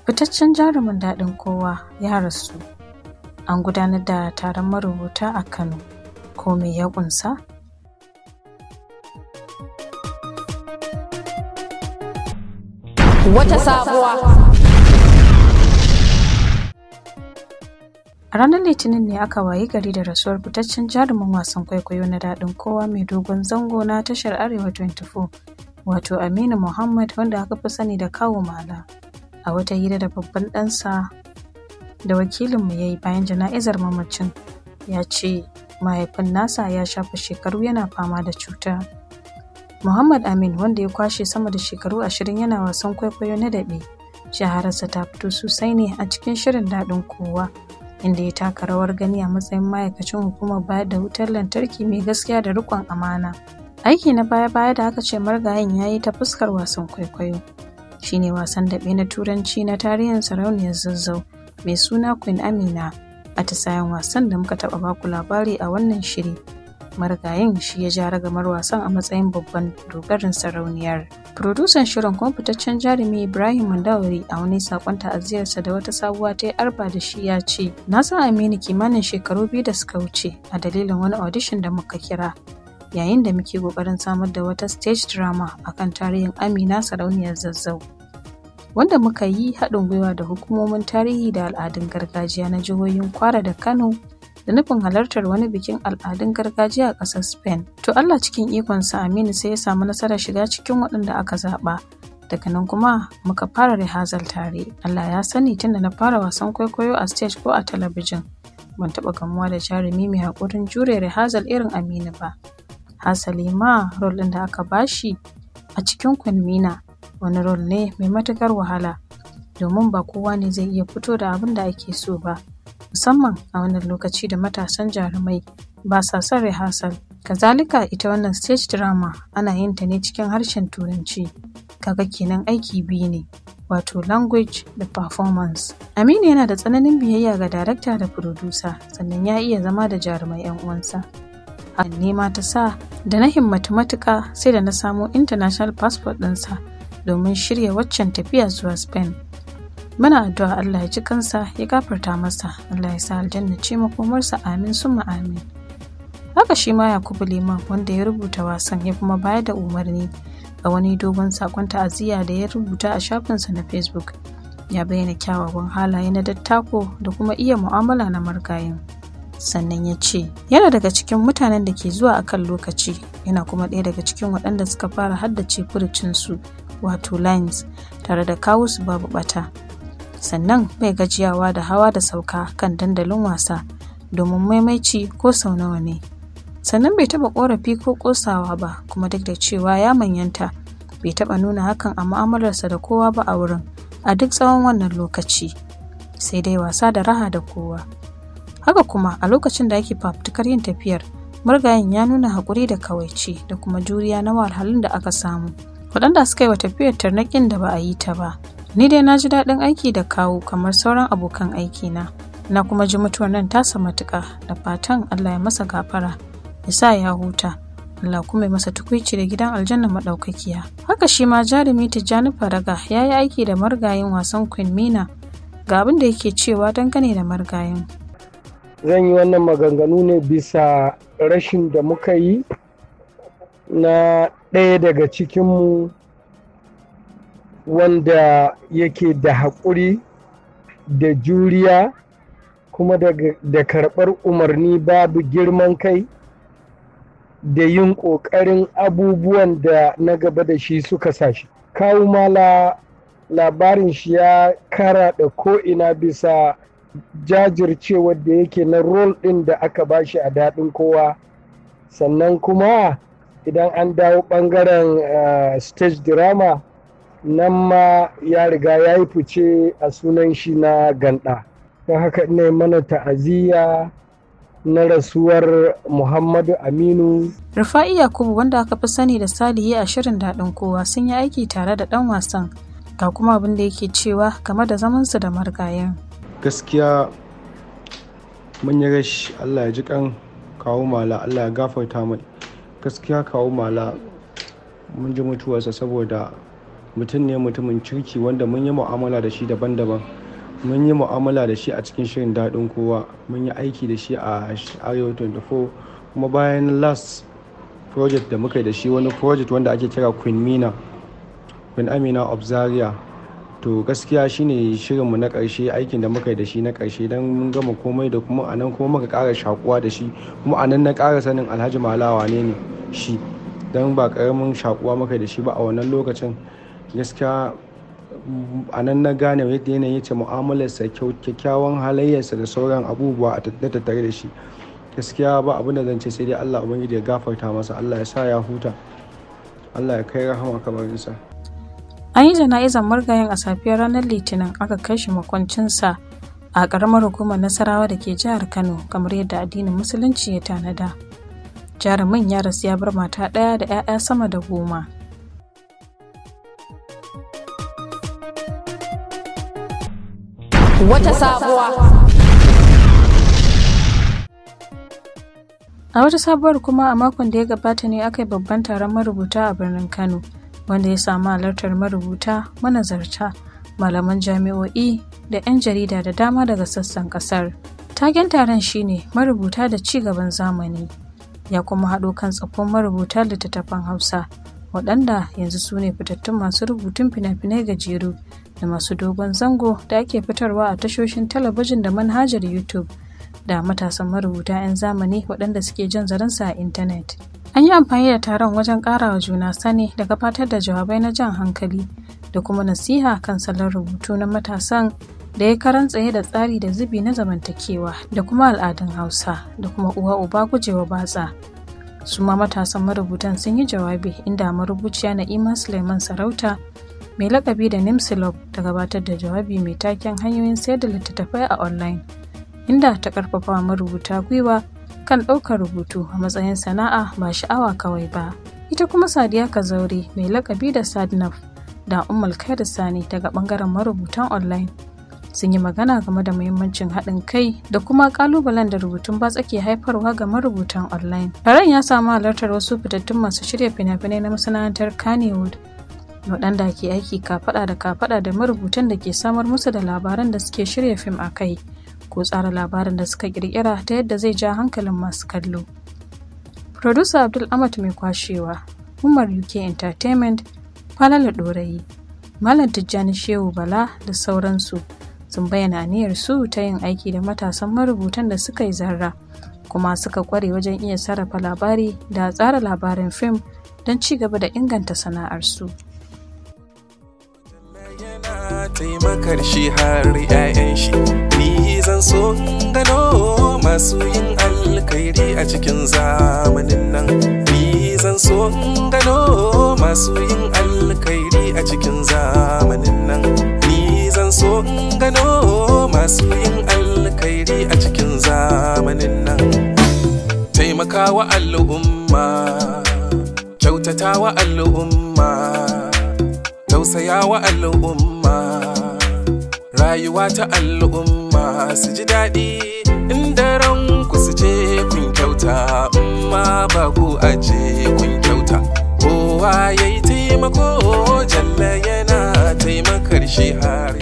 Fitaccen jarumin daɗin kowa ya rasu. An gudanar da taron marubuta a Kano. Ko me ya ƙunsa? Wata sabuwa. A ranar Litinin ne aka wayi gari da rasuwar fitaccen jarumin wasan kwaikwayo na daɗin kowa mai dogon zango na tashar Arewa 24, wato Aminu Muhammad, wanda aka fi sani da Kawu Mala. A wata hira da babban ɗansa da wakilinmu ya yi bayan jana'izar mamacin, ya ce mahaifin nasa ya shafe shekaru yana fama da cuta. Muhammad Amin, wanda ya kwashe sama da shekaru 20 yana wasan kwaikwayo na daɓe, shahararsa ta fito sosai ne a cikin shirin daɗin kowa, inda ya taka rawar gani a matsayin ma'aikacin hukumar bayar da wutar lantarki mai gaskiya da riƙon amana. Aiki na baya-baya da aka ce marigayin ya yi ta fuskar wasan kwaikwayo shine wasan daɓe na Turanci na tarihin sarauniyar Zazzau mai suna Queen Amina. Atisayen wasan da muka taɓa baku labari a wannan shiri, marigayin shi ya ja ragamar wasan a matsayin babban dogarin sarauniyar. Furodusan shirin kuma fitaccen jarumi Ibrahim Mandawari a wani sakon ta'aziyarsa da wata sabuwa ta yi arba da shi ya ce, na san Aminu kimanin shekaru 2 da suka wuce a dalilin wani audition da muka kira yayin da muke kokarin samar da wata stage drama akan tarihin Amina sarauniyar Zazzau, wanda muka yi haɗin gwiwa da hukumomin tarihi da al'adun gargajiya na jihohin Kwara da Kano da nufin halartar wani bikin al'adun gargajiya a ƙasar Spain. To Allah cikin ikonsa Aminu sai ya samu nasarar shiga cikin waɗanda aka zaɓa. Daga nan kuma muka fara rehearsal tare. Allah ya sani tunda na fara wasan kwaikwayo a stage ko a talabijin, ban taɓa gamuwa da jarumi mai haƙurin jure rehearsal irin Aminu ba. Hasali ma rol ɗin da aka bashi a cikin Queen Mina wani rol ne mai matuƙar wahala, domin ba kowa ne zai iya fito da abin da ake so ba, musamman a wannan lokaci da matasan jarumai ba sa son rehearsal. Kazalika ita wannan stage drama ana yin ta ne cikin harshen Turanci, kaga kenan aiki biyu ne, wato language da performance. Aminu yana da tsananin biyayya ga darakta da producer, sannan ya iya zama da jarumai 'yan uwansa. Hakan ne ma ta sa da na himmatu matuƙa sai da na samo international passport ɗinsa domin shirya waccan tafiya zuwa Spain. Muna addu'a Allah ya ji kansa ya gafarta masa, Allah ya sa aljanna ce makomarsa, amin summa amin. Haka shi ma Yakubu Liman, wanda ya rubuta wasan ya kuma bayar da umarni a wani dogon sakon ta'aziyya da ya rubuta a shafinsa na Facebook, ya bayyana kyawawan halaye na dattako da kuma iya mu'amala na marigayin. Sannan ya ce yana daga cikin mutanen da ke zuwa akan lokaci, yana kuma ɗaya daga cikin waɗanda suka fara haddace furucinsu, wato lines, tare da kawo su babu ɓata. Sannan bai gajiyawa da hawa da sauka kan dandalin wasa domin maimaici ko sau nawa ne. Sannan bai taɓa ƙorafi ko ƙosawa ba, kuma duk da cewa ya manyanta bai taɓa nuna hakan a mu'amalarsa da kowa ba a wurin a duk tsawon wannan lokaci, sai dai wasa da raha da kowa. Haka kuma a lokacin da ake fafutukar yin tafiyar, marigayin ya nuna haƙuri da kawaici da kuma juriya na wahalhalun da aka samu, waɗanda suka yi wa tafiyar tarnaƙin da ba a yi ta ba. Ni dai na ji daɗin aiki da Kawu kamar sauran abokan aikina, na kuma ji mutuwar nan tasa matuƙa, da fatan Allah ya masa gafara, ya sa ya huta, Allah kuma ya masa tukuici da gidan aljanna maɗaukakiya. Haka shi ma jarumi Tijjani Faraga ya yi aiki da marigayin wasan Queen Mina, ga abin da yake cewa dangane da marigayin. Zan yi wannan maganganu ne bisa rashin da muka yi na ɗaya daga cikinmu wanda yake da haƙuri da juriya kuma da karɓar umarni babu girman kai da yin ƙoƙarin abubuwan da na gaba da shi suka sashi. Kawu Mala labarin shi ya karaɗa ko'ina bisa jajircewar da yake na rol ɗin da aka bashi a daɗin kowa. Sannan kuma idan an dawo ɓangaren stage drama, nan ma ya riga ya yi fice a sunan shi na ganda. Don haka ina mana ta'aziyya na rasuwar Muhammadu Aminu. Rufa'i Yakubu, wanda aka fi sani da Salihi a shirin daɗin kowa, sun yi aiki tare da ɗan wasan, ga kuma abin da yake cewa game da zamansu da marigayen. Gaskiya mun yi rashi, Allah ya ji kan Kawu Mala, Allah ya gafarta mai. Gaskiya Kawu Mala mun ji mutuwarsa saboda mutum ne mutumin kirki wanda mun yi mu'amala da shi daban-daban. Mun yi mu'amala da shi a cikin shirin daɗin kowa, mun yi aiki da shi a Arewa 24, kuma bayan last project da muka yi da shi, wani project wanda ake kira Queen Amina of Zaria, to gaskiya shine shirinmu na ƙarshe, aikin da muka yi da shi na ƙarshe, don mun gama komai da kuma anan kuma muka ƙara shakuwa da shi, kuma anan na ƙara sanin Alhaji Malawa ne shi, don ba ƙaramin shakuwa muka yi da shi ba a wannan lokacin. Gaskiya a nan na gane yadda yanayin yace mu'amalarsa, kyakkyawan halayyarsa da sauran abubuwa a tattare da shi. Gaskiya ba abin da zan ce sai dai Allah ubangiji ya gafarta masa, Allah ya sa ya huta, Allah ya kai rahama kabarinsa. An yi jana'izar marigayin a safiyar ranar Litinin, aka kai shi makwancinsa a ƙaramar hukumar Nasarawa da ke jihar Kano kamar yadda addinin Musulunci ya tanada. Jarumin ya rasu ya bar mata ɗaya da 'ya'ya sama da 10. Wata sabuwa. A wata sabuwar kuma, a makon da ya gabata ne aka yi babban taron marubuta a birnin Kano, wanda ya samu halartar marubuta, manazarta, malaman jami'o'i da 'yan jarida da dama daga sassan kasar. Taken taron shine marubuta da ci gaban zamani, ya kuma haɗo kan tsoffin marubuta littattafan Hausa, waɗanda yanzu su ne fitattun masu rubutun fina-finai gajeru da masu dogon zango da ake fitarwa a tashoshin talabijin da manhajar YouTube, da matasan marubuta 'yan zamani waɗanda suke jan zaransa a intanet. An yi amfani da taron wajen ƙarawa juna sani da gabatar da jawabai na jan hankali da kuma nasiha kan salon rubutu na matasan da ya karan tsaye da tsari da zubi na zamantakewa da kuma al'adun Hausa da kuma uwa uba gujewa batsa. Su ma matasan marubutan sun yi jawabi, inda marubuciya Na'ima Suleiman Sarauta mai lakabi da Nimsilop ta gabatar da jawabi mai taken hanyoyin sayar da littattafai a online, inda ta karfafa marubuta gwiwa kan ɗaukar rubutu a matsayin sana'a ba sha'awa kawai ba. Ita kuma Sadiya Kazaure mai lakabi da Sadnaf da Ummul Khair Sani daga ɓangaren marubutan online sun yi magana game da muhimmancin haɗin kai da kuma ƙalubalen da rubutun batsa ke haifarwa ga marubutan online. Taron ya samu halartar wasu fitattun masu shirya fina-finai na masana'antar Kannywood, waɗanda ke aiki kafaɗa da kafaɗa da marubutan da ke samar musu da labaran da suke shirya fim a kai, ko tsara labarin da suka ƙirƙira ta yadda zai ja hankalin masu kallo. Producer Abdul Ahmad mai kwashewa, Umar UK Entertainment, Falala Ɗorayi, Malam Tijjani Shehu Bala da sauransu sun bayyana aniyar su ta yin aiki da matasan marubutan da suka yi zarra kuma suka kware wajen iya sarrafa labari da tsara labarin fim don ci gaba da inganta sana'arsu. Taimakar shi har 'ya'yan shi, ni zan so gano masu yin alkhairi a cikin zamanin nan. Ni zan so gano masu yin alkhairi a cikin zamanin nan. Ni zan so gano masu yin alkhairi a cikin zamanin nan. Taimakawa al'umma, kyautatawa al'umma, tausayawa al'umma, rayuwa ta al'umma su ji daɗi, inda ranku su ce kun kyauta, amma ba ku aje kun kyauta. Kowa ya yi taimako, Jalla yana taimakar shi har